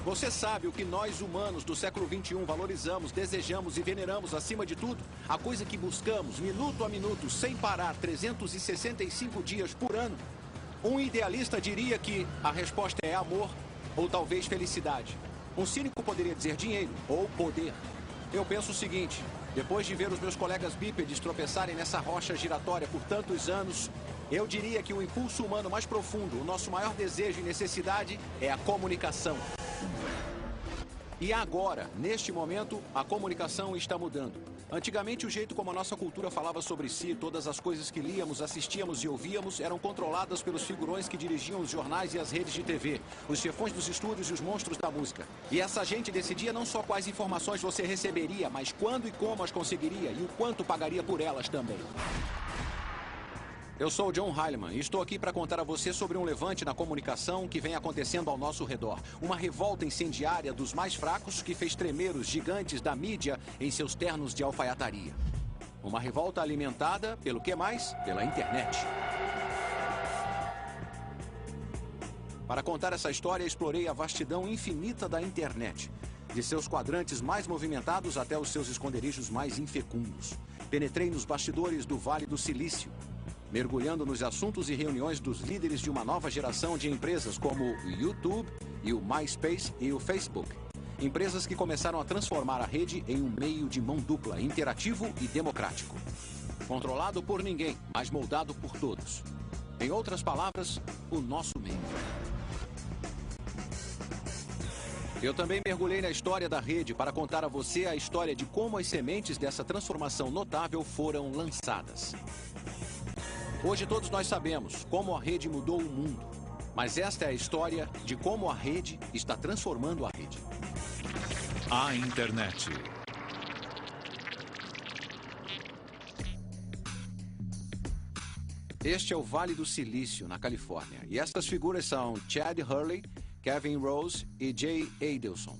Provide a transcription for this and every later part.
Você sabe o que nós humanos do século XXI valorizamos, desejamos e veneramos acima de tudo? A coisa que buscamos, minuto a minuto, sem parar, 365 dias por ano? Um idealista diria que a resposta é amor ou talvez felicidade. Um cínico poderia dizer dinheiro ou poder. Eu penso o seguinte: depois de ver os meus colegas bípedes tropeçarem nessa rocha giratória por tantos anos, eu diria que o impulso humano mais profundo, o nosso maior desejo e necessidade é a comunicação. E agora, neste momento, a comunicação está mudando. Antigamente, o jeito como a nossa cultura falava sobre si, todas as coisas que líamos, assistíamos e ouvíamos eram controladas pelos figurões que dirigiam os jornais e as redes de TV, os chefões dos estúdios e os monstros da música. E essa gente decidia não só quais informações você receberia, mas quando e como as conseguiria e o quanto pagaria por elas também. Eu sou o John Heilemann e estou aqui para contar a você sobre um levante na comunicação que vem acontecendo ao nosso redor. Uma revolta incendiária dos mais fracos que fez tremer os gigantes da mídia em seus ternos de alfaiataria. Uma revolta alimentada pelo que mais? Pela internet. Para contar essa história, explorei a vastidão infinita da internet. De seus quadrantes mais movimentados até os seus esconderijos mais infecundos. Penetrei nos bastidores do Vale do Silício, mergulhando nos assuntos e reuniões dos líderes de uma nova geração de empresas como o YouTube e o MySpace e o Facebook. Empresas que começaram a transformar a rede em um meio de mão dupla, interativo e democrático. Controlado por ninguém, mas moldado por todos. Em outras palavras, o nosso meio. Eu também mergulhei na história da rede para contar a você a história de como as sementes dessa transformação notável foram lançadas. Hoje todos nós sabemos como a rede mudou o mundo, mas esta é a história de como a rede está transformando a rede. A internet. Este é o Vale do Silício, na Califórnia, e estas figuras são Chad Hurley, Kevin Rose e Jay Adelson.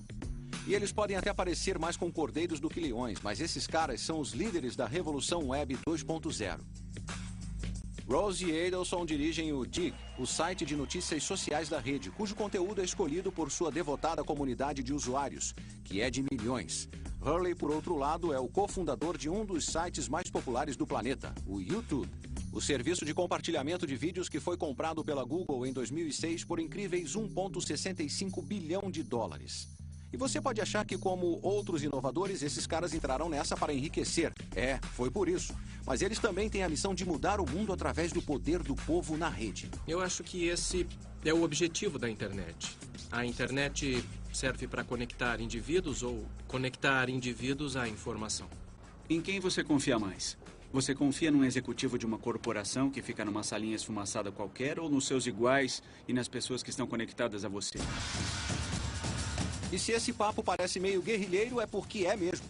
E eles podem até parecer mais com cordeiros do que leões, mas esses caras são os líderes da Revolução Web 2.0. Rose e Adelson dirigem o Digg, o site de notícias sociais da rede, cujo conteúdo é escolhido por sua devotada comunidade de usuários, que é de milhões. Hurley, por outro lado, é o cofundador de um dos sites mais populares do planeta, o YouTube, o serviço de compartilhamento de vídeos que foi comprado pela Google em 2006 por incríveis 1,65 bilhão de dólares. E você pode achar que, como outros inovadores, esses caras entraram nessa para enriquecer. É, foi por isso. Mas eles também têm a missão de mudar o mundo através do poder do povo na rede. Eu acho que esse é o objetivo da internet. A internet serve para conectar indivíduos ou conectar indivíduos à informação. Em quem você confia mais? Você confia num executivo de uma corporação que fica numa salinha esfumaçada qualquer ou nos seus iguais e nas pessoas que estão conectadas a você? E se esse papo parece meio guerrilheiro, é porque é mesmo.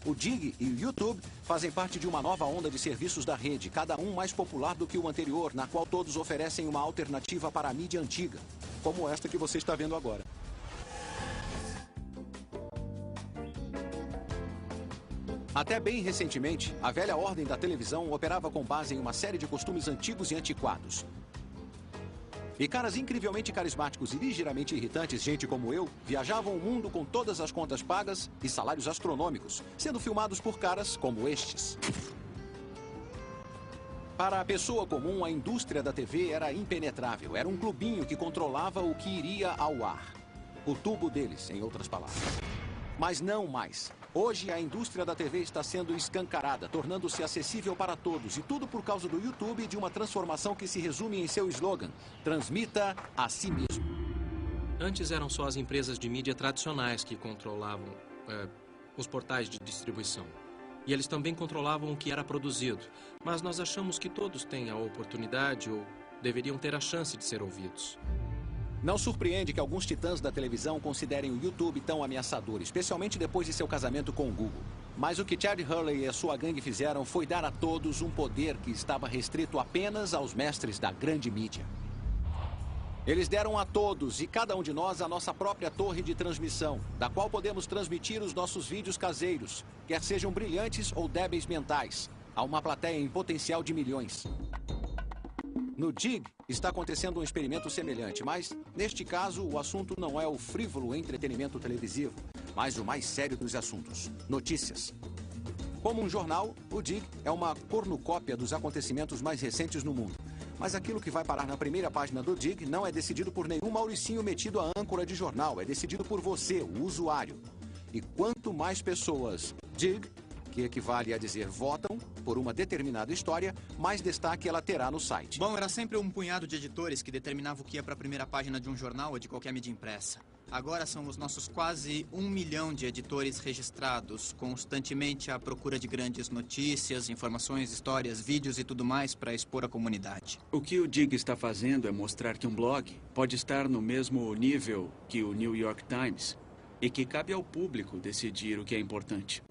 O Digg e o YouTube fazem parte de uma nova onda de serviços da rede, cada um mais popular do que o anterior, na qual todos oferecem uma alternativa para a mídia antiga, como esta que você está vendo agora. Até bem recentemente, a velha ordem da televisão operava com base em uma série de costumes antigos e antiquados. E caras incrivelmente carismáticos e ligeiramente irritantes, gente como eu, viajavam o mundo com todas as contas pagas e salários astronômicos, sendo filmados por caras como estes. Para a pessoa comum, a indústria da TV era impenetrável. Era um clubinho que controlava o que iria ao ar. O tubo deles, em outras palavras. Mas não mais. Hoje, a indústria da TV está sendo escancarada, tornando-se acessível para todos. E tudo por causa do YouTube e de uma transformação que se resume em seu slogan: transmita a si mesmo. Antes eram só as empresas de mídia tradicionais que controlavam os portais de distribuição. E eles também controlavam o que era produzido. Mas nós achamos que todos têm a oportunidade ou deveriam ter a chance de ser ouvidos. Não surpreende que alguns titãs da televisão considerem o YouTube tão ameaçador, especialmente depois de seu casamento com o Google. Mas o que Chad Hurley e a sua gangue fizeram foi dar a todos um poder que estava restrito apenas aos mestres da grande mídia. Eles deram a todos e cada um de nós a nossa própria torre de transmissão, da qual podemos transmitir os nossos vídeos caseiros, quer sejam brilhantes ou débeis mentais, a uma plateia em potencial de milhões. No Dig está acontecendo um experimento semelhante, mas, neste caso, o assunto não é o frívolo entretenimento televisivo, mas o mais sério dos assuntos: notícias. Como um jornal, o Dig é uma cornucópia dos acontecimentos mais recentes no mundo. Mas aquilo que vai parar na primeira página do Dig não é decidido por nenhum Mauricinho metido à âncora de jornal, é decidido por você, o usuário. E quanto mais pessoas Dig, que equivale a dizer votam, por uma determinada história, mais destaque ela terá no site. Bom, era sempre um punhado de editores que determinava o que ia para a primeira página de um jornal ou de qualquer mídia impressa. Agora são os nossos quase 1 milhão de editores registrados, constantemente à procura de grandes notícias, informações, histórias, vídeos e tudo mais para expor à comunidade. O que o Dig está fazendo é mostrar que um blog pode estar no mesmo nível que o New York Times e que cabe ao público decidir o que é importante.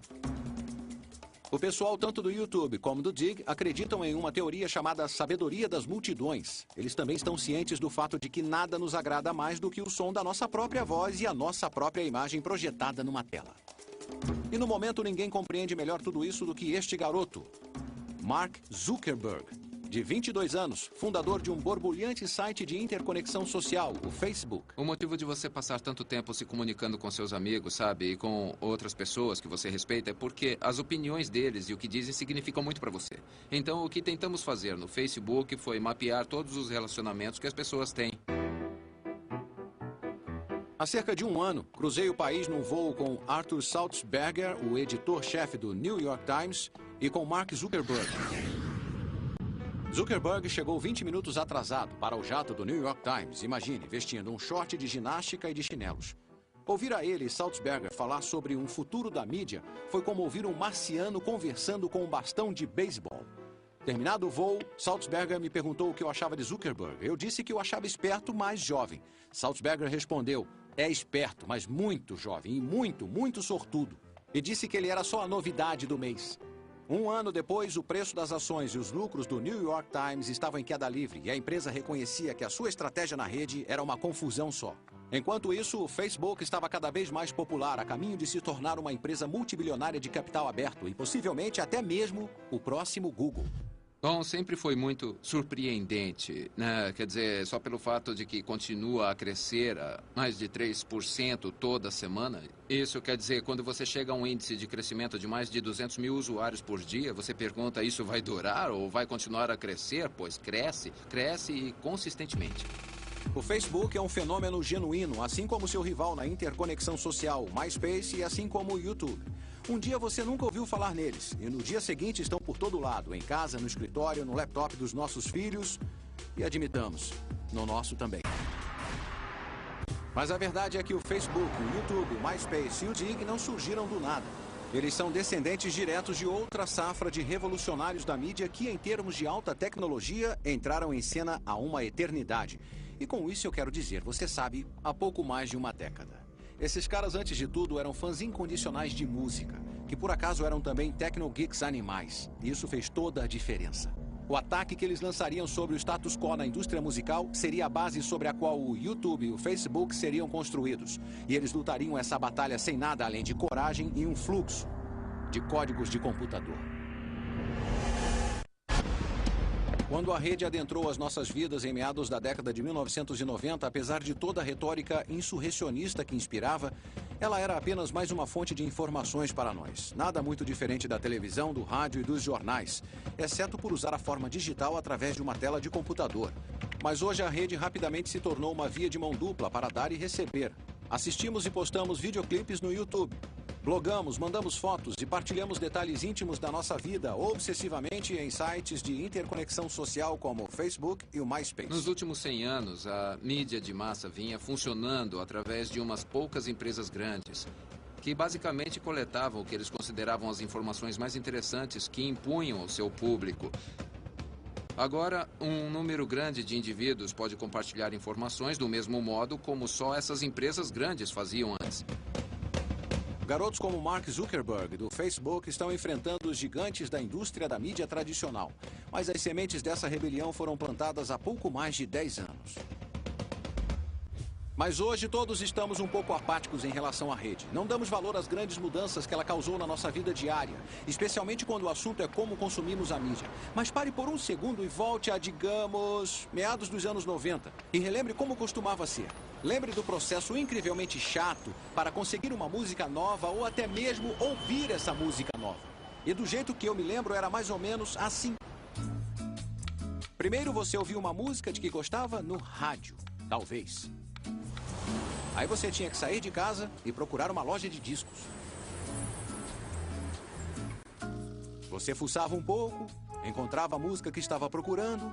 O pessoal, tanto do YouTube como do Dig, acreditam em uma teoria chamada sabedoria das multidões. Eles também estão cientes do fato de que nada nos agrada mais do que o som da nossa própria voz e a nossa própria imagem projetada numa tela. E no momento ninguém compreende melhor tudo isso do que este garoto, Mark Zuckerberg, de 22 anos, fundador de um borbulhante site de interconexão social, o Facebook. O motivo de você passar tanto tempo se comunicando com seus amigos, sabe, e com outras pessoas que você respeita, é porque as opiniões deles e o que dizem significam muito para você. Então, o que tentamos fazer no Facebook foi mapear todos os relacionamentos que as pessoas têm. Há cerca de um ano, cruzei o país num voo com Arthur Sulzberger, o editor-chefe do New York Times, e com Mark Zuckerberg. Zuckerberg chegou 20 minutos atrasado para o jato do New York Times, imagine, vestindo um short de ginástica e de chinelos. Ouvir a ele e Sulzberger falar sobre um futuro da mídia foi como ouvir um marciano conversando com um bastão de beisebol. Terminado o voo, Sulzberger me perguntou o que eu achava de Zuckerberg. Eu disse que o achava esperto, mas jovem. Sulzberger respondeu: é esperto, mas muito jovem e muito sortudo. E disse que ele era só a novidade do mês. Um ano depois, o preço das ações e os lucros do New York Times estavam em queda livre e a empresa reconhecia que a sua estratégia na rede era uma confusão só. Enquanto isso, o Facebook estava cada vez mais popular, a caminho de se tornar uma empresa multibilionária de capital aberto e possivelmente até mesmo o próximo Google. Bom, sempre foi muito surpreendente, né? Quer dizer, só pelo fato de que continua a crescer a mais de 3% toda semana. Isso quer dizer, quando você chega a um índice de crescimento de mais de 200 mil usuários por dia, você pergunta, isso vai durar ou vai continuar a crescer? Pois cresce e consistentemente. O Facebook é um fenômeno genuíno, assim como seu rival na interconexão social, o MySpace, e assim como o YouTube. Um dia você nunca ouviu falar neles, e no dia seguinte estão por todo lado, em casa, no escritório, no laptop dos nossos filhos, e admitamos, no nosso também. Mas a verdade é que o Facebook, o YouTube, o MySpace e o Dig não surgiram do nada. Eles são descendentes diretos de outra safra de revolucionários da mídia que, em termos de alta tecnologia, entraram em cena há uma eternidade. E com isso eu quero dizer, você sabe, há pouco mais de uma década. Esses caras, antes de tudo, eram fãs incondicionais de música, que por acaso eram também techno-geeks animais. E isso fez toda a diferença. O ataque que eles lançariam sobre o status quo na indústria musical seria a base sobre a qual o YouTube e o Facebook seriam construídos. E eles lutariam essa batalha sem nada além de coragem e um fluxo de códigos de computador. Quando a rede adentrou as nossas vidas em meados da década de 1990, apesar de toda a retórica insurrecionista que inspirava, ela era apenas mais uma fonte de informações para nós. Nada muito diferente da televisão, do rádio e dos jornais, exceto por usar a forma digital através de uma tela de computador. Mas hoje a rede rapidamente se tornou uma via de mão dupla para dar e receber. Assistimos e postamos videoclipes no YouTube. Blogamos, mandamos fotos e partilhamos detalhes íntimos da nossa vida obsessivamente em sites de interconexão social como o Facebook e o MySpace. Nos últimos 100 anos, a mídia de massa vinha funcionando através de umas poucas empresas grandes, que basicamente coletavam o que eles consideravam as informações mais interessantes que impunham ao seu público. Agora, um número grande de indivíduos pode compartilhar informações do mesmo modo como só essas empresas grandes faziam antes. Garotos como Mark Zuckerberg, do Facebook, estão enfrentando os gigantes da indústria da mídia tradicional. Mas as sementes dessa rebelião foram plantadas há pouco mais de 10 anos. Mas hoje todos estamos um pouco apáticos em relação à rede. Não damos valor às grandes mudanças que ela causou na nossa vida diária, especialmente quando o assunto é como consumimos a mídia. Mas pare por um segundo e volte a, digamos, meados dos anos 90 e relembre como costumava ser. Lembre do processo incrivelmente chato para conseguir uma música nova ou até mesmo ouvir essa música nova. E do jeito que eu me lembro era mais ou menos assim. Primeiro você ouvia uma música de que gostava no rádio, talvez. Aí você tinha que sair de casa e procurar uma loja de discos. Você fuçava um pouco, encontrava a música que estava procurando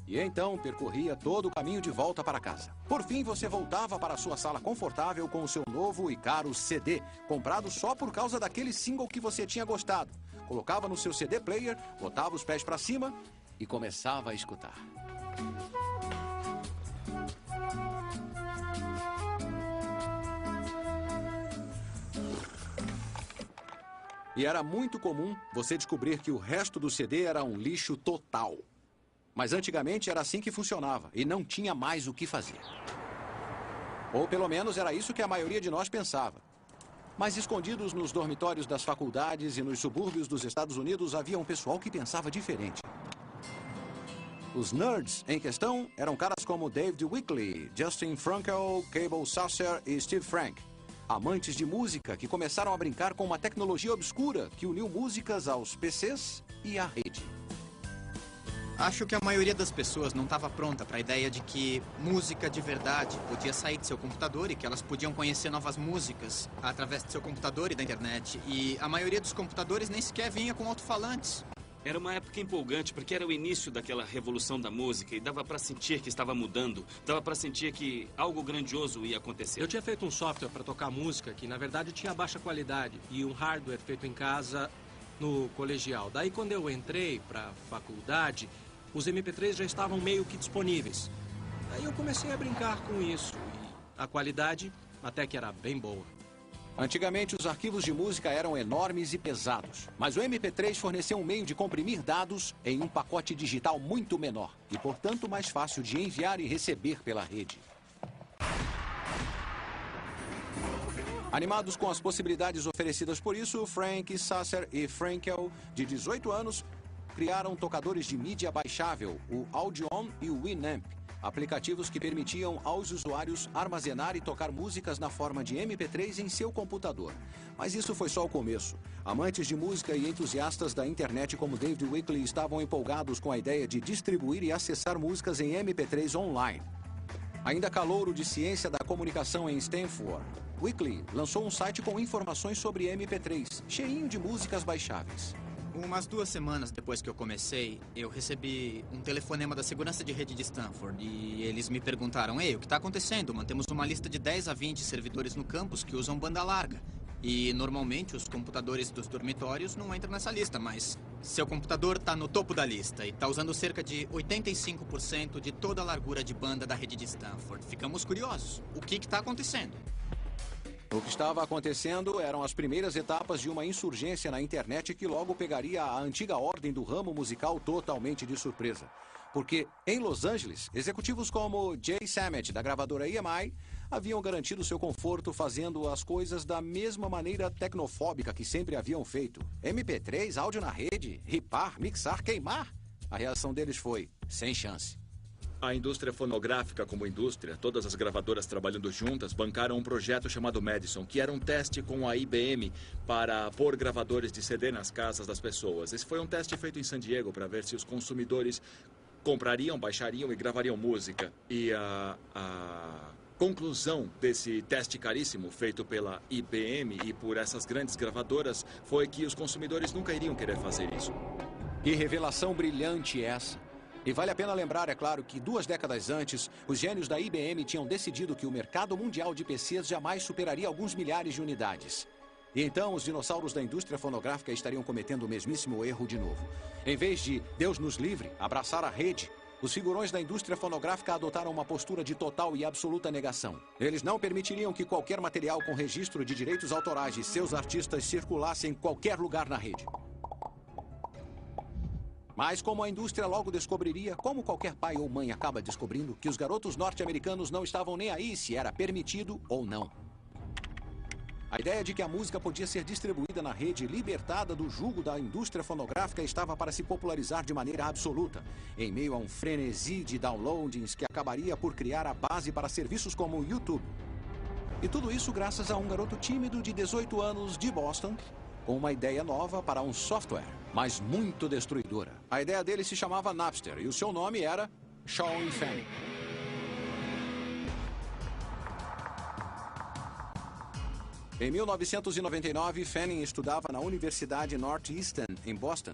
e então percorria todo o caminho de volta para casa. Por fim, você voltava para a sua sala confortável com o seu novo e caro CD, comprado só por causa daquele single que você tinha gostado. Colocava no seu CD player, botava os pés para cima e começava a escutar. E era muito comum você descobrir que o resto do CD era um lixo total. Mas antigamente era assim que funcionava e não tinha mais o que fazer. Ou pelo menos era isso que a maioria de nós pensava. Mas escondidos nos dormitórios das faculdades e nos subúrbios dos Estados Unidos havia um pessoal que pensava diferente. Os nerds em questão eram caras como David Wickley, Justin Frankel, Cable Sasser e Steve Frank. Amantes de música que começaram a brincar com uma tecnologia obscura que uniu músicas aos PCs e à rede. Acho que a maioria das pessoas não estava pronta para a ideia de que música de verdade podia sair de seu computador e que elas podiam conhecer novas músicas através do seu computador e da internet. E a maioria dos computadores nem sequer vinha com alto-falantes. Era uma época empolgante, porque era o início daquela revolução da música e dava para sentir que estava mudando, dava para sentir que algo grandioso ia acontecer. Eu tinha feito um software para tocar música que, na verdade, tinha baixa qualidade e um hardware feito em casa no colegial. Daí, quando eu entrei para a faculdade, os MP3 já estavam meio que disponíveis. Daí eu comecei a brincar com isso e a qualidade até que era bem boa. Antigamente, os arquivos de música eram enormes e pesados, mas o MP3 forneceu um meio de comprimir dados em um pacote digital muito menor e, portanto, mais fácil de enviar e receber pela rede. Animados com as possibilidades oferecidas por isso, Frank, Sasser e Frankel, de 18 anos, criaram tocadores de mídia baixável, o Audion e o Winamp. Aplicativos que permitiam aos usuários armazenar e tocar músicas na forma de MP3 em seu computador. Mas isso foi só o começo. Amantes de música e entusiastas da internet como David Wickley estavam empolgados com a ideia de distribuir e acessar músicas em MP3 online. Ainda calouro de ciência da comunicação em Stanford, Wickley lançou um site com informações sobre MP3, cheinho de músicas baixáveis. Umas 2 semanas depois que eu comecei, eu recebi um telefonema da segurança de rede de Stanford e eles me perguntaram: "Ei, o que está acontecendo? Mantemos uma lista de 10 a 20 servidores no campus que usam banda larga. E normalmente os computadores dos dormitórios não entram nessa lista, mas seu computador está no topo da lista e está usando cerca de 85% de toda a largura de banda da rede de Stanford. Ficamos curiosos. O que está acontecendo?" O que estava acontecendo eram as primeiras etapas de uma insurgência na internet que logo pegaria a antiga ordem do ramo musical totalmente de surpresa. Porque, em Los Angeles, executivos como Jay Sammet, da gravadora EMI, haviam garantido seu conforto fazendo as coisas da mesma maneira tecnofóbica que sempre haviam feito. MP3, áudio na rede, ripar, mixar, queimar. A reação deles foi: sem chance. A indústria fonográfica como indústria, todas as gravadoras trabalhando juntas, bancaram um projeto chamado Madison, que era um teste com a IBM para pôr gravadores de CD nas casas das pessoas. Esse foi um teste feito em San Diego para ver se os consumidores comprariam, baixariam e gravariam música. E a conclusão desse teste caríssimo feito pela IBM e por essas grandes gravadoras foi que os consumidores nunca iriam querer fazer isso. Que revelação brilhante essa! E vale a pena lembrar, é claro, que 2 décadas antes, os gênios da IBM tinham decidido que o mercado mundial de PCs jamais superaria alguns milhares de unidades. E então os dinossauros da indústria fonográfica estariam cometendo o mesmíssimo erro de novo. Em vez de, Deus nos livre, abraçar a rede, os figurões da indústria fonográfica adotaram uma postura de total e absoluta negação. Eles não permitiriam que qualquer material com registro de direitos autorais de seus artistas circulasse em qualquer lugar na rede. Mas como a indústria logo descobriria, como qualquer pai ou mãe acaba descobrindo, que os garotos norte-americanos não estavam nem aí se era permitido ou não. A ideia de que a música podia ser distribuída na rede, libertada do jugo da indústria fonográfica, estava para se popularizar de maneira absoluta, em meio a um frenesi de downloadings que acabaria por criar a base para serviços como o YouTube. E tudo isso graças a um garoto tímido de 18 anos de Boston, com uma ideia nova para um software, mas muito destruidora. A ideia dele se chamava Napster e o seu nome era Sean Fanning. Em 1999, Fanning estudava na Universidade Northeastern, em Boston.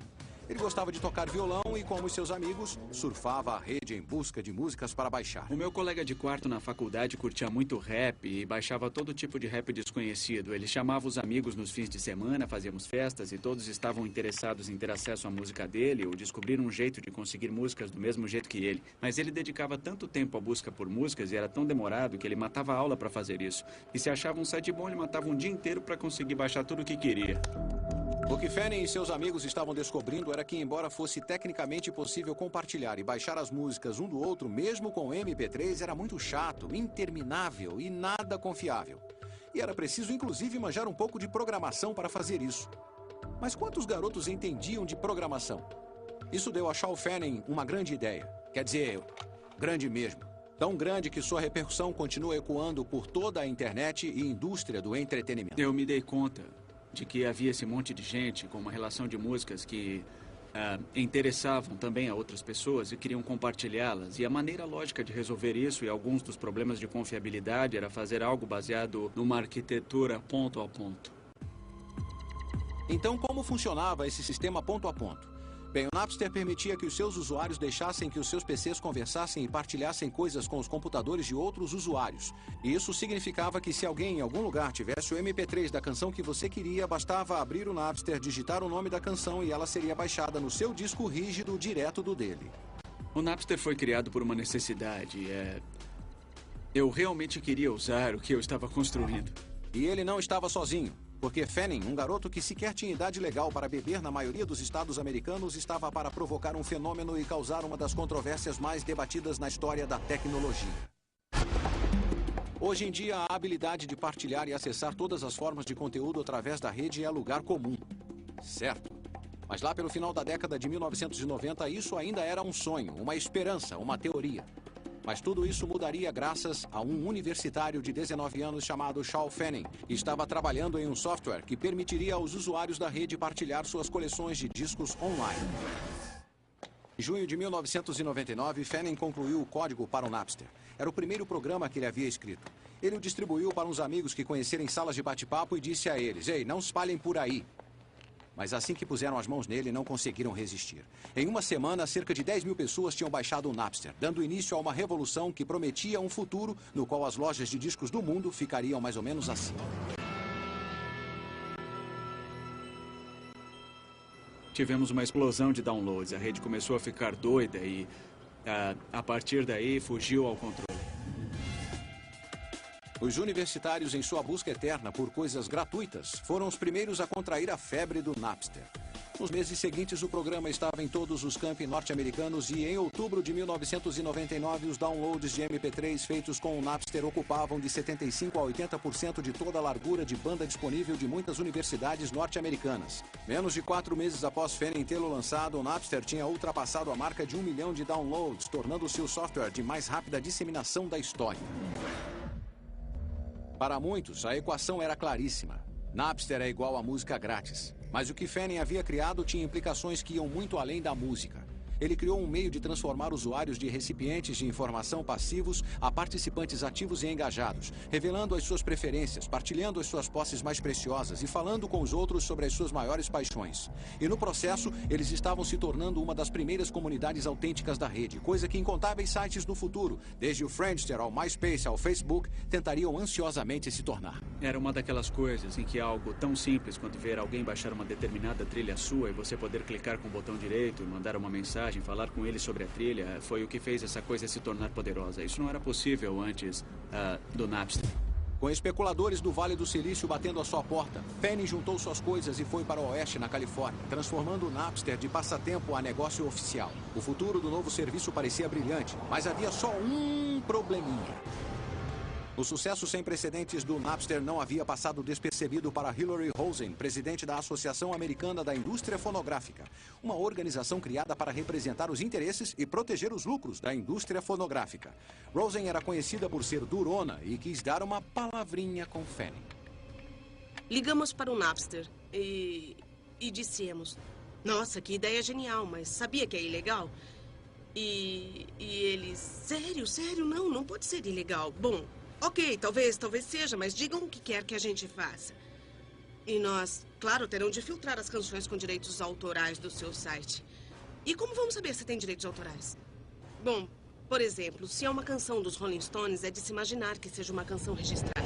Ele gostava de tocar violão e, como seus amigos, surfava a rede em busca de músicas para baixar. O meu colega de quarto na faculdade curtia muito rap e baixava todo tipo de rap desconhecido. Ele chamava os amigos nos fins de semana, fazíamos festas e todos estavam interessados em ter acesso à música dele ou descobrir um jeito de conseguir músicas do mesmo jeito que ele. Mas ele dedicava tanto tempo à busca por músicas e era tão demorado que ele matava a aula para fazer isso. E se achava um site bom, ele matava um dia inteiro para conseguir baixar tudo o que queria. O que Fanning e seus amigos estavam descobrindo era que, embora fosse tecnicamente possível compartilhar e baixar as músicas um do outro, mesmo com MP3, era muito chato, interminável e nada confiável. E era preciso, inclusive, manjar um pouco de programação para fazer isso. Mas quantos garotos entendiam de programação? Isso deu a Sean Fanning uma grande ideia. Quer dizer, grande mesmo. Tão grande que sua repercussão continua ecoando por toda a internet e indústria do entretenimento. Eu me dei conta de que havia esse monte de gente com uma relação de músicas que interessavam também a outras pessoas e queriam compartilhá-las. E a maneira lógica de resolver isso e alguns dos problemas de confiabilidade era fazer algo baseado numa arquitetura ponto a ponto. Então, como funcionava esse sistema ponto a ponto? Bem, o Napster permitia que os seus usuários deixassem que os seus PCs conversassem e partilhassem coisas com os computadores de outros usuários. E isso significava que se alguém em algum lugar tivesse o MP3 da canção que você queria, bastava abrir o Napster, digitar o nome da canção e ela seria baixada no seu disco rígido direto do dele. O Napster foi criado por uma necessidade. Eu realmente queria usar o que eu estava construindo. E ele não estava sozinho. Porque Fanning, um garoto que sequer tinha idade legal para beber na maioria dos estados americanos, estava para provocar um fenômeno e causar uma das controvérsias mais debatidas na história da tecnologia. Hoje em dia, a habilidade de partilhar e acessar todas as formas de conteúdo através da rede é lugar comum. Certo. Mas lá pelo final da década de 1990, isso ainda era um sonho, uma esperança, uma teoria. Mas tudo isso mudaria graças a um universitário de 19 anos chamado Sean Fanning, que estava trabalhando em um software que permitiria aos usuários da rede partilhar suas coleções de discos online. Em junho de 1999, Fanning concluiu o código para o Napster. Era o primeiro programa que ele havia escrito. Ele o distribuiu para uns amigos que conheceram em salas de bate-papo e disse a eles: "Ei, não espalhem por aí." Mas assim que puseram as mãos nele, não conseguiram resistir. Em uma semana, cerca de 10 mil pessoas tinham baixado o Napster, dando início a uma revolução que prometia um futuro no qual as lojas de discos do mundo ficariam mais ou menos assim. Tivemos uma explosão de downloads. A rede começou a ficar doida e, a partir daí, fugiu ao controle. Os universitários, em sua busca eterna por coisas gratuitas, foram os primeiros a contrair a febre do Napster. Nos meses seguintes, o programa estava em todos os campi norte-americanos e, em outubro de 1999, os downloads de MP3 feitos com o Napster ocupavam de 75% a 80% de toda a largura de banda disponível de muitas universidades norte-americanas. Menos de 4 meses após Fanning tê-lo lançado, o Napster tinha ultrapassado a marca de 1 milhão de downloads, tornando-se o software de mais rápida disseminação da história. Para muitos, a equação era claríssima. Napster é igual a música grátis. Mas o que Fanning havia criado tinha implicações que iam muito além da música. Ele criou um meio de transformar usuários de recipientes de informação passivos a participantes ativos e engajados, revelando as suas preferências, partilhando as suas posses mais preciosas e falando com os outros sobre as suas maiores paixões. E no processo, eles estavam se tornando uma das primeiras comunidades autênticas da rede, coisa que incontáveis sites no futuro, desde o Friendster ao MySpace ao Facebook, tentariam ansiosamente se tornar. Era uma daquelas coisas em que algo tão simples quanto ver alguém baixar uma determinada trilha sua e você poder clicar com o botão direito e mandar uma mensagem, falar com ele sobre a trilha, foi o que fez essa coisa se tornar poderosa. Isso não era possível antes do Napster. Com especuladores do Vale do Silício batendo à sua porta, Fanning juntou suas coisas e foi para o oeste, na Califórnia, transformando o Napster de passatempo a negócio oficial. O futuro do novo serviço parecia brilhante, mas havia só um probleminha. O sucesso sem precedentes do Napster não havia passado despercebido para Hillary Rosen, presidente da Associação Americana da Indústria Fonográfica, uma organização criada para representar os interesses e proteger os lucros da indústria fonográfica. Rosen era conhecida por ser durona e quis dar uma palavrinha com Fanning. Ligamos para o Napster e dissemos: nossa, que ideia genial, mas sabia que é ilegal? E eles: sério, não pode ser ilegal. Bom, ok, talvez seja, mas digam o que quer que a gente faça. E nós, claro, terão de filtrar as canções com direitos autorais do seu site. E como vamos saber se tem direitos autorais? Bom, por exemplo, se é uma canção dos Rolling Stones, é de se imaginar que seja uma canção registrada.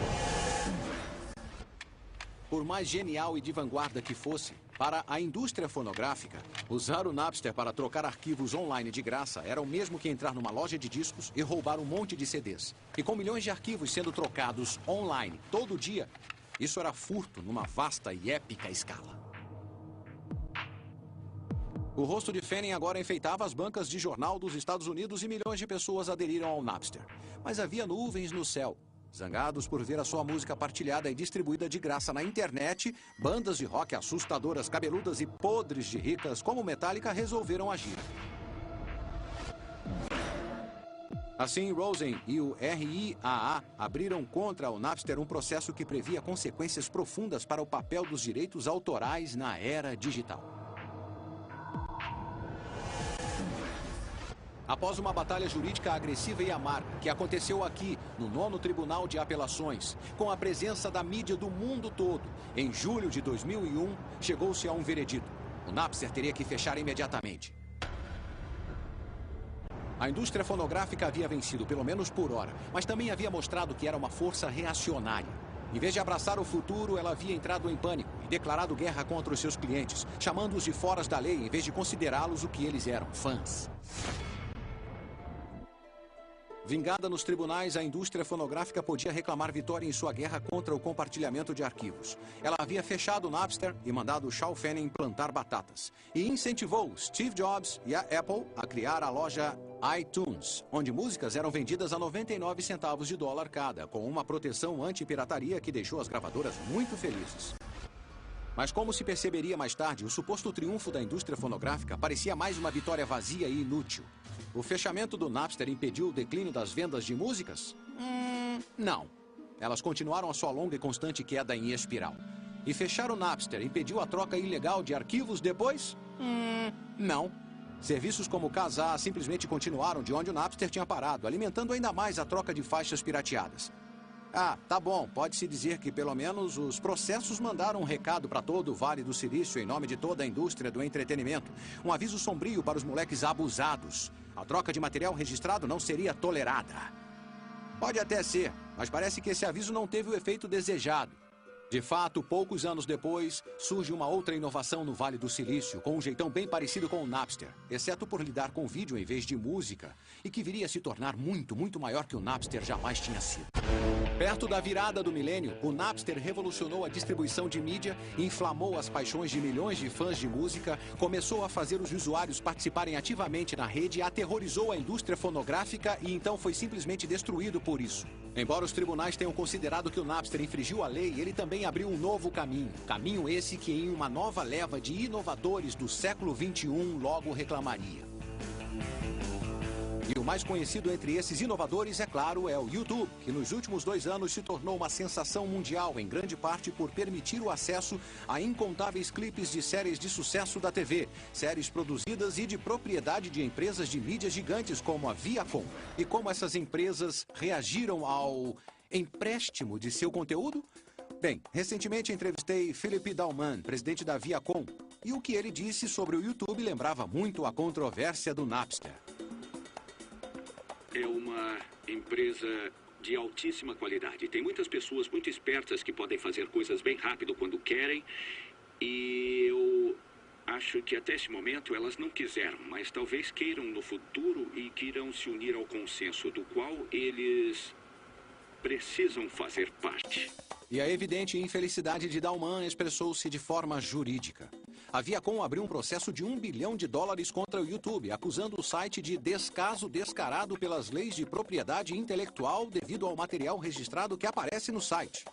Por mais genial e de vanguarda que fosse, para a indústria fonográfica, usar o Napster para trocar arquivos online de graça era o mesmo que entrar numa loja de discos e roubar um monte de CDs. E com milhões de arquivos sendo trocados online todo dia, isso era furto numa vasta e épica escala. O rosto de Fanning agora enfeitava as bancas de jornal dos Estados Unidos e milhões de pessoas aderiram ao Napster. Mas havia nuvens no céu. Zangados por ver a sua música partilhada e distribuída de graça na internet, bandas de rock assustadoras, cabeludas e podres de ricas como Metallica resolveram agir. Assim, Rosen e o RIAA abriram contra o Napster um processo que previa consequências profundas para o papel dos direitos autorais na era digital. Após uma batalha jurídica agressiva e amarga, que aconteceu aqui, no 9º Tribunal de Apelações, com a presença da mídia do mundo todo, em julho de 2001, chegou-se a um veredito. O Napster teria que fechar imediatamente. A indústria fonográfica havia vencido, pelo menos por hora, mas também havia mostrado que era uma força reacionária. Em vez de abraçar o futuro, ela havia entrado em pânico e declarado guerra contra os seus clientes, chamando-os de foras da lei em vez de considerá-los o que eles eram, fãs. Vingada nos tribunais, a indústria fonográfica podia reclamar vitória em sua guerra contra o compartilhamento de arquivos. Ela havia fechado o Napster e mandado Shaw Fanning plantar batatas. E incentivou Steve Jobs e a Apple a criar a loja iTunes, onde músicas eram vendidas a 99 centavos de dólar cada, com uma proteção anti-pirataria que deixou as gravadoras muito felizes. Mas como se perceberia mais tarde, o suposto triunfo da indústria fonográfica parecia mais uma vitória vazia e inútil. O fechamento do Napster impediu o declínio das vendas de músicas? Não. Elas continuaram a sua longa e constante queda em espiral. E fechar o Napster impediu a troca ilegal de arquivos depois? Não. Serviços como o Kazaa simplesmente continuaram de onde o Napster tinha parado, alimentando ainda mais a troca de faixas pirateadas. Ah, tá bom, pode-se dizer que pelo menos os processos mandaram um recado para todo o Vale do Silício em nome de toda a indústria do entretenimento. Um aviso sombrio para os moleques abusados. A troca de material registrado não seria tolerada. Pode até ser, mas parece que esse aviso não teve o efeito desejado. De fato, poucos anos depois, surge uma outra inovação no Vale do Silício, com um jeitão bem parecido com o Napster, exceto por lidar com vídeo em vez de música, e que viria a se tornar muito, muito maior que o Napster jamais tinha sido. Perto da virada do milênio, o Napster revolucionou a distribuição de mídia, inflamou as paixões de milhões de fãs de música, começou a fazer os usuários participarem ativamente na rede, aterrorizou a indústria fonográfica e então foi simplesmente destruído por isso. Embora os tribunais tenham considerado que o Napster infringiu a lei, ele também abriu um novo caminho. Caminho esse que em uma nova leva de inovadores do século XXI logo reclamaria. E o mais conhecido entre esses inovadores, é claro, é o YouTube, que nos últimos 2 anos se tornou uma sensação mundial, em grande parte por permitir o acesso a incontáveis clipes de séries de sucesso da TV, séries produzidas e de propriedade de empresas de mídias gigantes como a Viacom. E como essas empresas reagiram ao empréstimo de seu conteúdo? Bem, recentemente entrevistei Philip Dauman, presidente da Viacom, e o que ele disse sobre o YouTube lembrava muito a controvérsia do Napster. É uma empresa de altíssima qualidade. Tem muitas pessoas muito espertas que podem fazer coisas bem rápido quando querem. E eu acho que até esse momento elas não quiseram, mas talvez queiram no futuro e queiram se unir ao consenso do qual eles precisam fazer parte. E a evidente infelicidade de Dauman expressou-se de forma jurídica. A Viacom abriu um processo de $1 bilhão contra o YouTube, acusando o site de descaso descarado pelas leis de propriedade intelectual devido ao material registrado que aparece no site.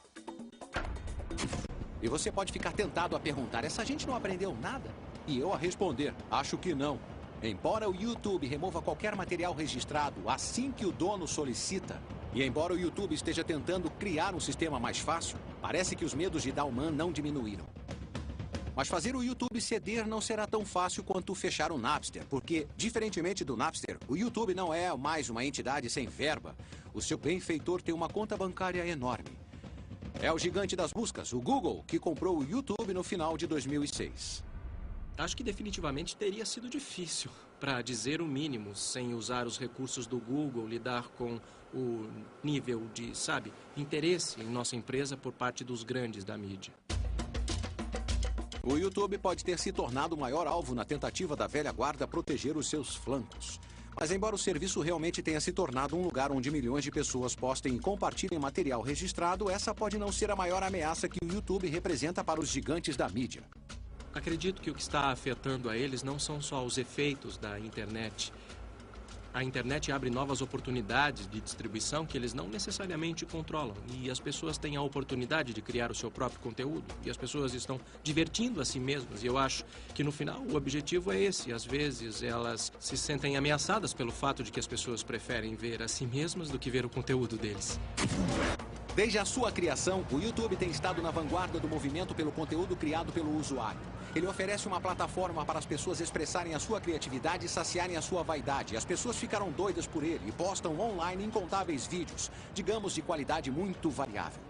E você pode ficar tentado a perguntar, essa gente não aprendeu nada? E eu a responder, acho que não. Embora o YouTube remova qualquer material registrado assim que o dono solicita, e embora o YouTube esteja tentando criar um sistema mais fácil, parece que os medos de Dauman não diminuíram. Mas fazer o YouTube ceder não será tão fácil quanto fechar o Napster, porque, diferentemente do Napster, o YouTube não é mais uma entidade sem verba. O seu benfeitor tem uma conta bancária enorme. É o gigante das buscas, o Google, que comprou o YouTube no final de 2006. Acho que definitivamente teria sido difícil, para dizer o mínimo, sem usar os recursos do Google, lidar com o nível de, interesse em nossa empresa por parte dos grandes da mídia. O YouTube pode ter se tornado o maior alvo na tentativa da velha guarda proteger os seus flancos. Mas embora o serviço realmente tenha se tornado um lugar onde milhões de pessoas postem e compartilhem material registrado, essa pode não ser a maior ameaça que o YouTube representa para os gigantes da mídia. Acredito que o que está afetando a eles não são só os efeitos da internet. A internet abre novas oportunidades de distribuição que eles não necessariamente controlam. E as pessoas têm a oportunidade de criar o seu próprio conteúdo. E as pessoas estão divertindo a si mesmas. E eu acho que no final o objetivo é esse. Às vezes elas se sentem ameaçadas pelo fato de que as pessoas preferem ver a si mesmas do que ver o conteúdo deles. Desde a sua criação, o YouTube tem estado na vanguarda do movimento pelo conteúdo criado pelo usuário. Ele oferece uma plataforma para as pessoas expressarem a sua criatividade e saciarem a sua vaidade. As pessoas ficaram doidas por ele e postam online incontáveis vídeos, digamos de qualidade muito variável.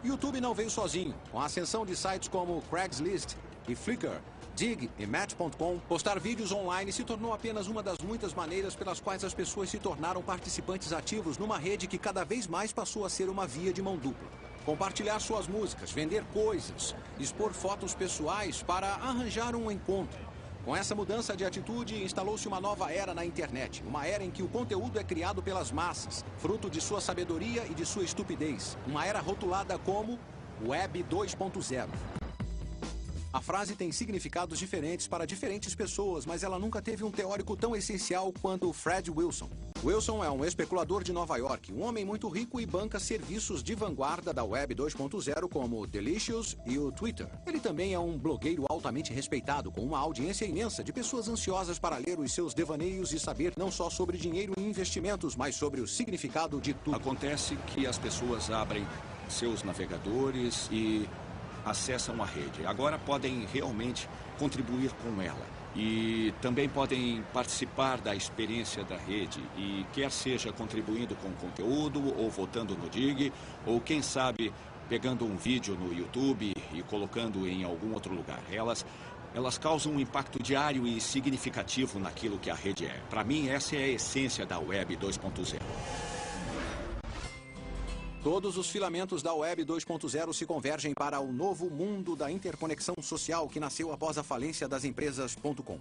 YouTube não veio sozinho. Com a ascensão de sites como Craigslist e Flickr, Dig e Match.com, postar vídeos online se tornou apenas uma das muitas maneiras pelas quais as pessoas se tornaram participantes ativos numa rede que cada vez mais passou a ser uma via de mão dupla. Compartilhar suas músicas, vender coisas, expor fotos pessoais para arranjar um encontro. Com essa mudança de atitude, instalou-se uma nova era na internet. Uma era em que o conteúdo é criado pelas massas, fruto de sua sabedoria e de sua estupidez. Uma era rotulada como Web 2.0. A frase tem significados diferentes para diferentes pessoas, mas ela nunca teve um teórico tão essencial quanto Fred Wilson. Wilson é um especulador de Nova York, um homem muito rico e banca serviços de vanguarda da Web 2.0 como o Delicious e o Twitter. Ele também é um blogueiro altamente respeitado, com uma audiência imensa de pessoas ansiosas para ler os seus devaneios e saber não só sobre dinheiro e investimentos, mas sobre o significado de tudo. Acontece que as pessoas abrem seus navegadores e acessam a rede. Agora podem realmente contribuir com ela. E também podem participar da experiência da rede. E quer seja contribuindo com conteúdo, ou votando no Dig, ou quem sabe pegando um vídeo no YouTube e colocando em algum outro lugar. Elas causam um impacto diário e significativo naquilo que a rede é. Para mim, essa é a essência da Web 2.0. Todos os filamentos da Web 2.0 se convergem para o novo mundo da interconexão social que nasceu após a falência das empresas .com.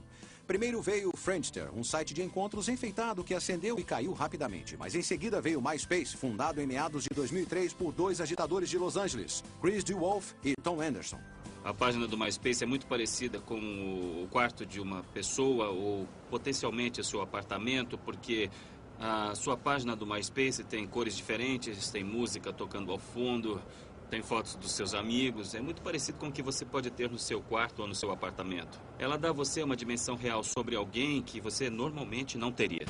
Primeiro veio o Friendster, um site de encontros enfeitado que acendeu e caiu rapidamente. Mas em seguida veio o MySpace, fundado em meados de 2003 por dois agitadores de Los Angeles, Chris DeWolf e Tom Anderson. A página do MySpace é muito parecida com o quarto de uma pessoa ou potencialmente o seu apartamento, porque a sua página do MySpace tem cores diferentes, tem música tocando ao fundo, tem fotos dos seus amigos. É muito parecido com o que você pode ter no seu quarto ou no seu apartamento. Ela dá a você uma dimensão real sobre alguém que você normalmente não teria.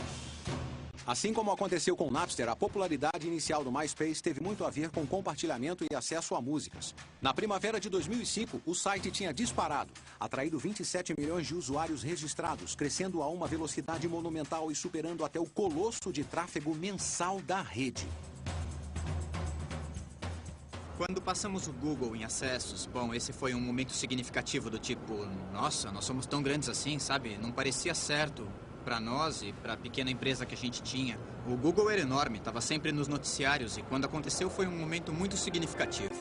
Assim como aconteceu com o Napster, a popularidade inicial do MySpace teve muito a ver com compartilhamento e acesso a músicas. Na primavera de 2005, o site tinha disparado, atraído 27 milhões de usuários registrados, crescendo a uma velocidade monumental e superando até o colosso de tráfego mensal da rede. Quando passamos o Google em acessos, bom, esse foi um momento significativo do tipo, nossa, nós somos tão grandes assim, sabe? Não parecia certo para nós e para a pequena empresa que a gente tinha. O Google era enorme, estava sempre nos noticiários e quando aconteceu foi um momento muito significativo.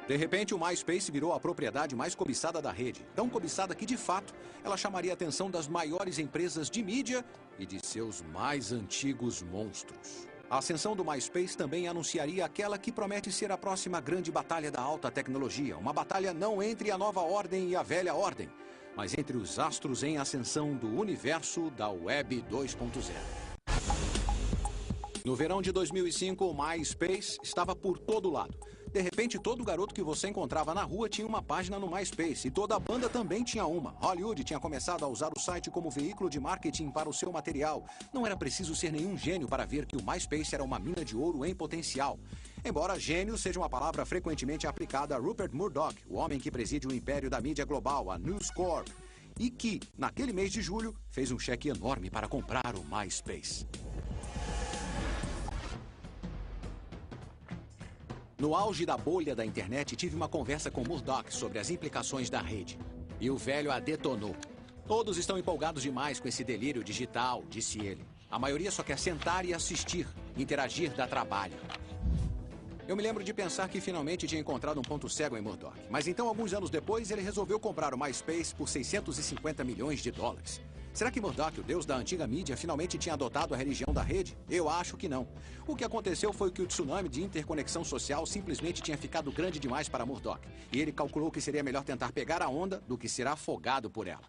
De repente, o MySpace virou a propriedade mais cobiçada da rede. Tão cobiçada que, de fato, ela chamaria a atenção das maiores empresas de mídia e de seus mais antigos monstros. A ascensão do MySpace também anunciaria aquela que promete ser a próxima grande batalha da alta tecnologia. Uma batalha não entre a nova ordem e a velha ordem, mas entre os astros em ascensão do universo da Web 2.0. No verão de 2005, o MySpace estava por todo lado. De repente, todo garoto que você encontrava na rua tinha uma página no MySpace e toda a banda também tinha uma. Hollywood tinha começado a usar o site como veículo de marketing para o seu material. Não era preciso ser nenhum gênio para ver que o MySpace era uma mina de ouro em potencial. Embora gênio seja uma palavra frequentemente aplicada a Rupert Murdoch, o homem que preside o império da mídia global, a News Corp, e que, naquele mês de julho, fez um cheque enorme para comprar o MySpace. No auge da bolha da internet, tive uma conversa com Murdoch sobre as implicações da rede. E o velho a detonou. Todos estão empolgados demais com esse delírio digital, disse ele. A maioria só quer sentar e assistir, interagir, dá trabalho. Eu me lembro de pensar que finalmente tinha encontrado um ponto cego em Murdoch. Mas então, alguns anos depois, ele resolveu comprar o MySpace por 650 milhões de dólares. Será que Murdoch, o deus da antiga mídia, finalmente tinha adotado a religião da rede? Eu acho que não. O que aconteceu foi que o tsunami de interconexão social simplesmente tinha ficado grande demais para Murdoch. E ele calculou que seria melhor tentar pegar a onda do que ser afogado por ela.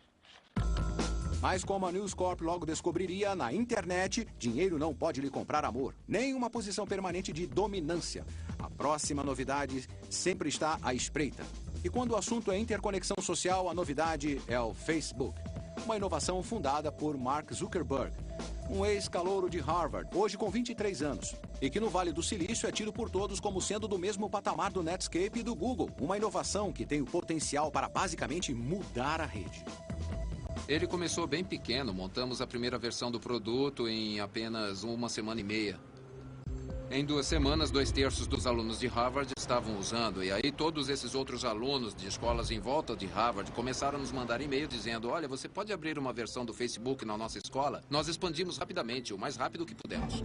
Mas como a News Corp logo descobriria, na internet, dinheiro não pode lhe comprar amor, nem uma posição permanente de dominância. A próxima novidade sempre está à espreita. E quando o assunto é interconexão social, a novidade é o Facebook. Uma inovação fundada por Mark Zuckerberg, um ex-calouro de Harvard, hoje com 23 anos, e que no Vale do Silício é tido por todos como sendo do mesmo patamar do Netscape e do Google. Uma inovação que tem o potencial para basicamente mudar a rede. Ele começou bem pequeno, montamos a primeira versão do produto em apenas uma semana e meia. Em 2 semanas, 2/3 dos alunos de Harvard estavam usando. E aí todos esses outros alunos de escolas em volta de Harvard começaram a nos mandar e-mail dizendo: olha, você pode abrir uma versão do Facebook na nossa escola? Nós expandimos rapidamente, o mais rápido que pudemos.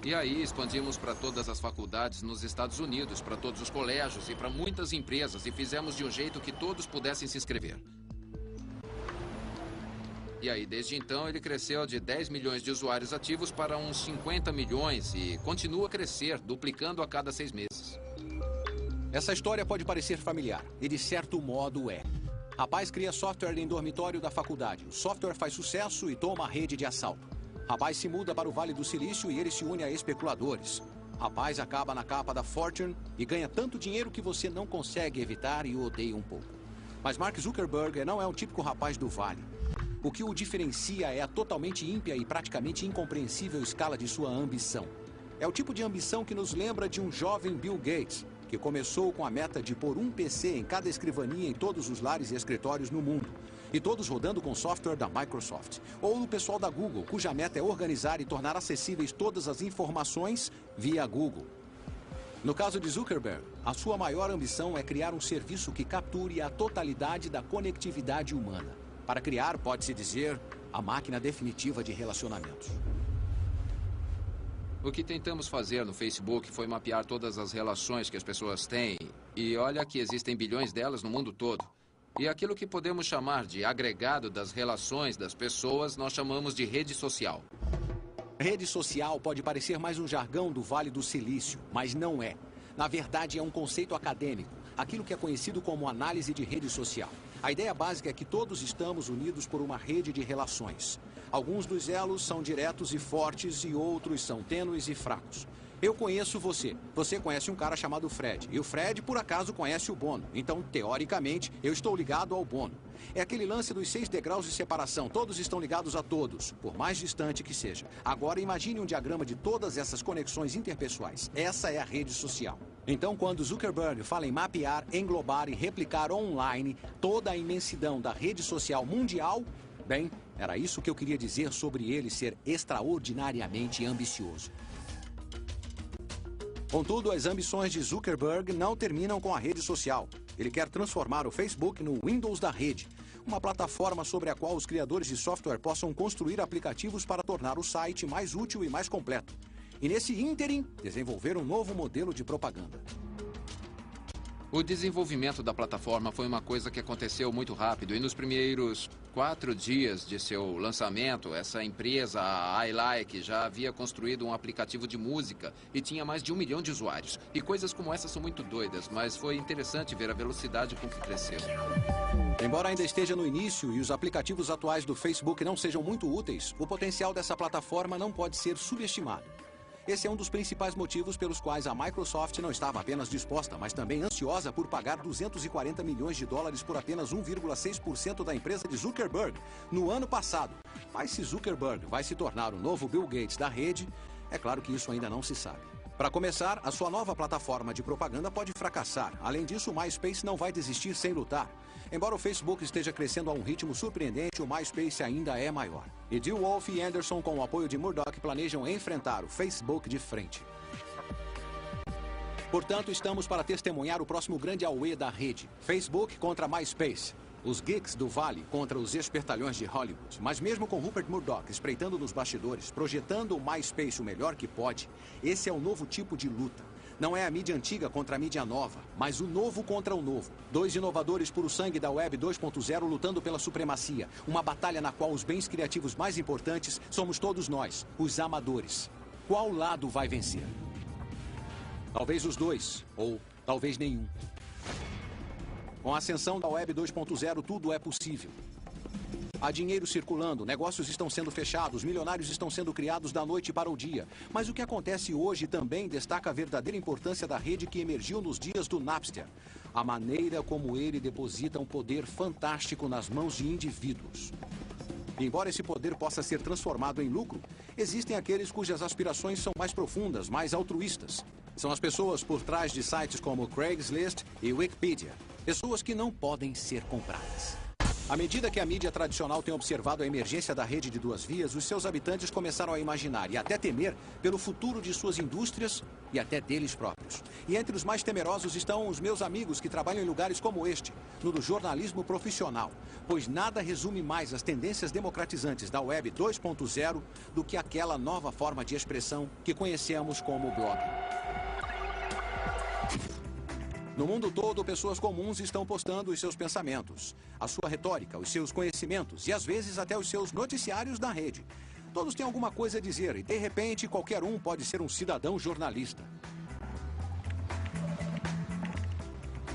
E aí expandimos para todas as faculdades nos Estados Unidos, para todos os colégios e para muitas empresas. E fizemos de um jeito que todos pudessem se inscrever. E aí, desde então, ele cresceu de 10 milhões de usuários ativos para uns 50 milhões e continua a crescer, duplicando a cada 6 meses. Essa história pode parecer familiar, e de certo modo é. Rapaz cria software em dormitório da faculdade. O software faz sucesso e toma a rede de assalto. Rapaz se muda para o Vale do Silício e ele se une a especuladores. Rapaz acaba na capa da Fortune e ganha tanto dinheiro que você não consegue evitar e o odeia um pouco. Mas Mark Zuckerberg não é um típico rapaz do Vale. O que o diferencia é a totalmente ímpia e praticamente incompreensível escala de sua ambição. É o tipo de ambição que nos lembra de um jovem Bill Gates, que começou com a meta de pôr um PC em cada escrivaninha em todos os lares e escritórios no mundo, e todos rodando com software da Microsoft. Ou o pessoal da Google, cuja meta é organizar e tornar acessíveis todas as informações via Google. No caso de Zuckerberg, a sua maior ambição é criar um serviço que capture a totalidade da conectividade humana. Para criar, pode-se dizer, a máquina definitiva de relacionamentos. O que tentamos fazer no Facebook foi mapear todas as relações que as pessoas têm. E olha que existem bilhões delas no mundo todo. E aquilo que podemos chamar de agregado das relações das pessoas, nós chamamos de rede social. Rede social pode parecer mais um jargão do Vale do Silício, mas não é. Na verdade, é um conceito acadêmico, aquilo que é conhecido como análise de rede social. A ideia básica é que todos estamos unidos por uma rede de relações. Alguns dos elos são diretos e fortes e outros são tênues e fracos. Eu conheço você. Você conhece um cara chamado Fred. E o Fred, por acaso, conhece o Bono. Então, teoricamente, eu estou ligado ao Bono. É aquele lance dos 6 degraus de separação. Todos estão ligados a todos, por mais distante que seja. Agora, imagine um diagrama de todas essas conexões interpessoais. Essa é a rede social. Então, quando Zuckerberg fala em mapear, englobar e replicar online toda a imensidão da rede social mundial, bem, era isso que eu queria dizer sobre ele ser extraordinariamente ambicioso. Contudo, as ambições de Zuckerberg não terminam com a rede social. Ele quer transformar o Facebook no Windows da rede, uma plataforma sobre a qual os criadores de software possam construir aplicativos para tornar o site mais útil e mais completo. E nesse ínterim, desenvolver um novo modelo de propaganda. O desenvolvimento da plataforma foi uma coisa que aconteceu muito rápido e nos primeiros 4 dias de seu lançamento, essa empresa, a iLike, já havia construído um aplicativo de música e tinha mais de 1 milhão de usuários. E coisas como essa são muito doidas, mas foi interessante ver a velocidade com que cresceu. Embora ainda esteja no início e os aplicativos atuais do Facebook não sejam muito úteis, o potencial dessa plataforma não pode ser subestimado. Esse é um dos principais motivos pelos quais a Microsoft não estava apenas disposta, mas também ansiosa por pagar 240 milhões de dólares por apenas 1,6% da empresa de Zuckerberg no ano passado. Mas se Zuckerberg vai se tornar o novo Bill Gates da rede, é claro que isso ainda não se sabe. Para começar, a sua nova plataforma de propaganda pode fracassar. Além disso, o MySpace não vai desistir sem lutar. Embora o Facebook esteja crescendo a um ritmo surpreendente, o MySpace ainda é maior. E DeWolf e Anderson, com o apoio de Murdoch, planejam enfrentar o Facebook de frente. Portanto, estamos para testemunhar o próximo grande auê da rede. Facebook contra MySpace. Os geeks do Vale contra os espertalhões de Hollywood. Mas mesmo com Rupert Murdoch espreitando nos bastidores, projetando o MySpace o melhor que pode, esse é o novo tipo de luta. Não é a mídia antiga contra a mídia nova, mas o novo contra o novo. 2 inovadores puro sangue da Web 2.0 lutando pela supremacia. Uma batalha na qual os bens criativos mais importantes somos todos nós, os amadores. Qual lado vai vencer? Talvez os dois, ou talvez nenhum. Com a ascensão da Web 2.0, tudo é possível. Há dinheiro circulando, negócios estão sendo fechados, milionários estão sendo criados da noite para o dia. Mas o que acontece hoje também destaca a verdadeira importância da rede que emergiu nos dias do Napster. A maneira como ele deposita um poder fantástico nas mãos de indivíduos. Embora esse poder possa ser transformado em lucro, existem aqueles cujas aspirações são mais profundas, mais altruístas. São as pessoas por trás de sites como Craigslist e Wikipedia. Pessoas que não podem ser compradas. À medida que a mídia tradicional tem observado a emergência da rede de 2 vias, os seus habitantes começaram a imaginar e até temer pelo futuro de suas indústrias e até deles próprios. E entre os mais temerosos estão os meus amigos que trabalham em lugares como este, no do jornalismo profissional, pois nada resume mais as tendências democratizantes da Web 2.0 do que aquela nova forma de expressão que conhecemos como blog. No mundo todo, pessoas comuns estão postando os seus pensamentos, a sua retórica, os seus conhecimentos e, às vezes, até os seus noticiários na rede. Todos têm alguma coisa a dizer e, de repente, qualquer um pode ser um cidadão jornalista.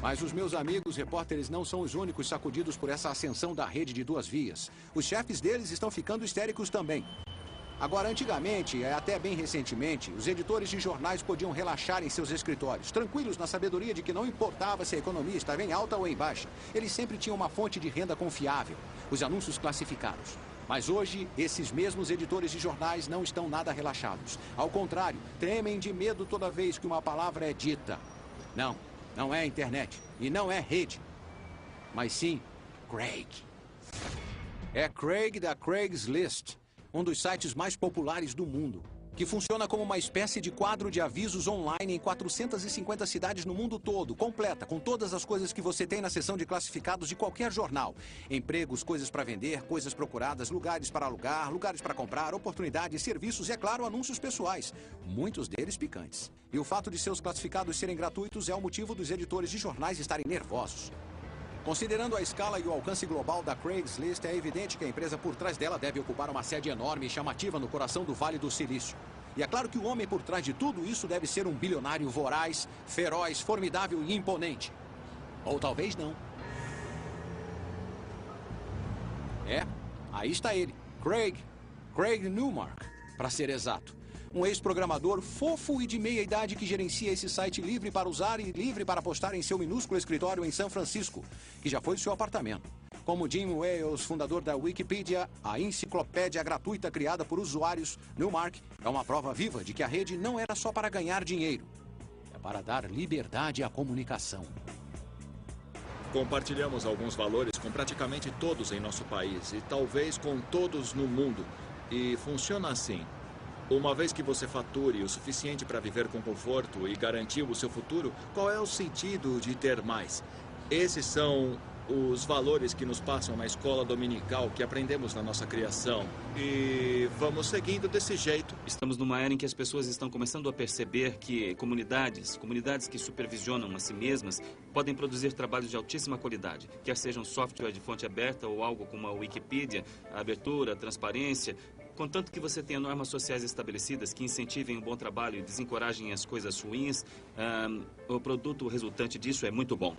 Mas os meus amigos repórteres não são os únicos sacudidos por essa ascensão da rede de 2 vias. Os chefes deles estão ficando histéricos também. Agora, antigamente, até bem recentemente, os editores de jornais podiam relaxar em seus escritórios, tranquilos na sabedoria de que não importava se a economia estava em alta ou em baixa. Eles sempre tinham uma fonte de renda confiável, os anúncios classificados. Mas hoje, esses mesmos editores de jornais não estão nada relaxados. Ao contrário, tremem de medo toda vez que uma palavra é dita. Não, não é internet e não é rede, mas sim Craig. É Craig da Craigslist. Um dos sites mais populares do mundo, que funciona como uma espécie de quadro de avisos online em 450 cidades no mundo todo, completa, com todas as coisas que você tem na seção de classificados de qualquer jornal. Empregos, coisas para vender, coisas procuradas, lugares para alugar, lugares para comprar, oportunidades, serviços e, é claro, anúncios pessoais, muitos deles picantes. E o fato de seus classificados serem gratuitos é o motivo dos editores de jornais estarem nervosos. Considerando a escala e o alcance global da Craigslist, é evidente que a empresa por trás dela deve ocupar uma sede enorme e chamativa no coração do Vale do Silício. E é claro que o homem por trás de tudo isso deve ser um bilionário voraz, feroz, formidável e imponente. Ou talvez não. Aí está ele, Craig Newmark, para ser exato. Um ex-programador fofo e de meia-idade que gerencia esse site livre para usar e livre para postar em seu minúsculo escritório em São Francisco, que já foi seu apartamento. Como Jim Wales, fundador da Wikipedia, a enciclopédia gratuita criada por usuários, Newmark é uma prova viva de que a rede não era só para ganhar dinheiro. É para dar liberdade à comunicação. Compartilhamos alguns valores com praticamente todos em nosso país e talvez com todos no mundo. E funciona assim. Uma vez que você fature o suficiente para viver com conforto e garantir o seu futuro, qual é o sentido de ter mais? Esses são os valores que nos passam na escola dominical, que aprendemos na nossa criação. E vamos seguindo desse jeito. Estamos numa era em que as pessoas estão começando a perceber que comunidades que supervisionam a si mesmas, podem produzir trabalhos de altíssima qualidade, quer sejam software de fonte aberta ou algo como a Wikipedia, a abertura, a transparência, contanto que você tenha normas sociais estabelecidas que incentivem o bom trabalho e desencorajem as coisas ruins, o produto resultante disso é muito bom.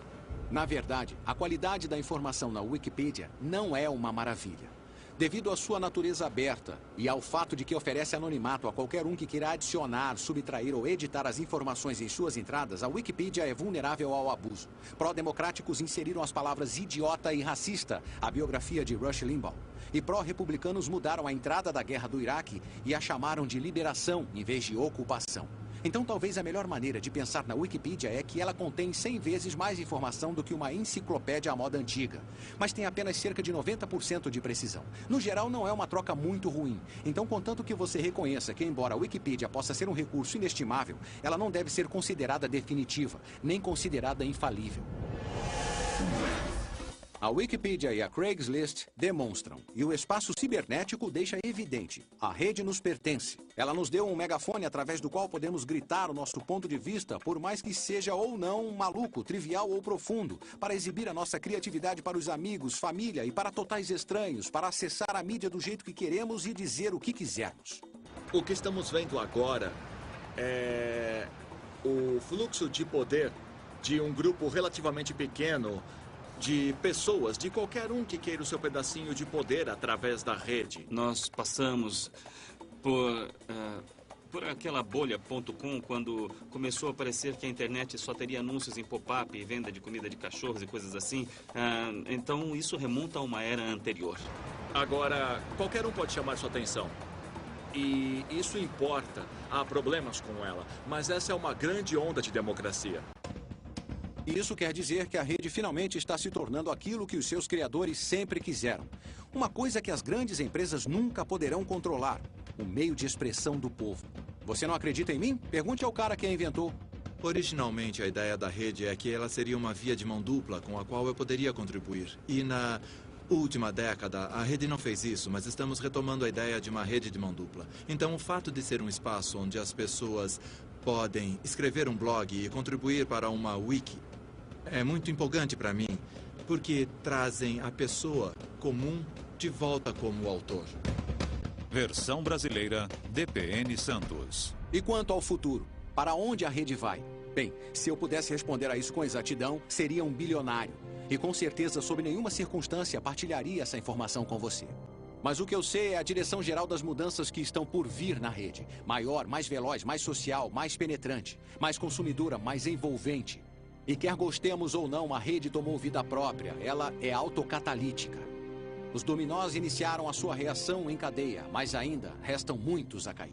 Na verdade, a qualidade da informação na Wikipedia não é uma maravilha. Devido à sua natureza aberta e ao fato de que oferece anonimato a qualquer um que queira adicionar, subtrair ou editar as informações em suas entradas, a Wikipedia é vulnerável ao abuso. Pró-democráticos inseriram as palavras idiota e racista, a biografia de Rush Limbaugh. E pró-republicanos mudaram a entrada da guerra do Iraque e a chamaram de liberação em vez de ocupação. Então, talvez a melhor maneira de pensar na Wikipedia é que ela contém 100 vezes mais informação do que uma enciclopédia à moda antiga. Mas tem apenas cerca de 90% de precisão. No geral, não é uma troca muito ruim. Então, contanto que você reconheça que, embora a Wikipedia possa ser um recurso inestimável, ela não deve ser considerada definitiva, nem considerada infalível. A Wikipedia e a Craigslist demonstram, e o espaço cibernético deixa evidente, a rede nos pertence. Ela nos deu um megafone através do qual podemos gritar o nosso ponto de vista, por mais que seja ou não maluco, trivial ou profundo, para exibir a nossa criatividade para os amigos, família e para totais estranhos, para acessar a mídia do jeito que queremos e dizer o que quisermos. O que estamos vendo agora é o fluxo de poder de um grupo relativamente pequeno de pessoas, de qualquer um que queira o seu pedacinho de poder através da rede. Nós passamos por aquela bolha.com quando começou a parecer que a internet só teria anúncios em pop-up e venda de comida de cachorros e coisas assim. Então isso remonta a uma era anterior. Agora, qualquer um pode chamar sua atenção. E isso importa. Há problemas com ela. Mas essa é uma grande onda de democracia. Isso quer dizer que a rede finalmente está se tornando aquilo que os seus criadores sempre quiseram. Uma coisa que as grandes empresas nunca poderão controlar. O meio de expressão do povo. Você não acredita em mim? Pergunte ao cara que a inventou. Originalmente, a ideia da rede é que ela seria uma via de mão dupla com a qual eu poderia contribuir. E na última década, a rede não fez isso, mas estamos retomando a ideia de uma rede de mão dupla. Então, o fato de ser um espaço onde as pessoas podem escrever um blog e contribuir para uma wiki é muito empolgante para mim, porque trazem a pessoa comum de volta como autor. Versão brasileira, DPN Santos. E quanto ao futuro? Para onde a rede vai? Bem, se eu pudesse responder a isso com exatidão, seria um bilionário. E com certeza, sob nenhuma circunstância, partilharia essa informação com você. Mas o que eu sei é a direção geral das mudanças que estão por vir na rede. Maior, mais veloz, mais social, mais penetrante, mais consumidora, mais envolvente. E quer gostemos ou não, a rede tomou vida própria. Ela é autocatalítica. Os dominós iniciaram a sua reação em cadeia, mas ainda restam muitos a cair.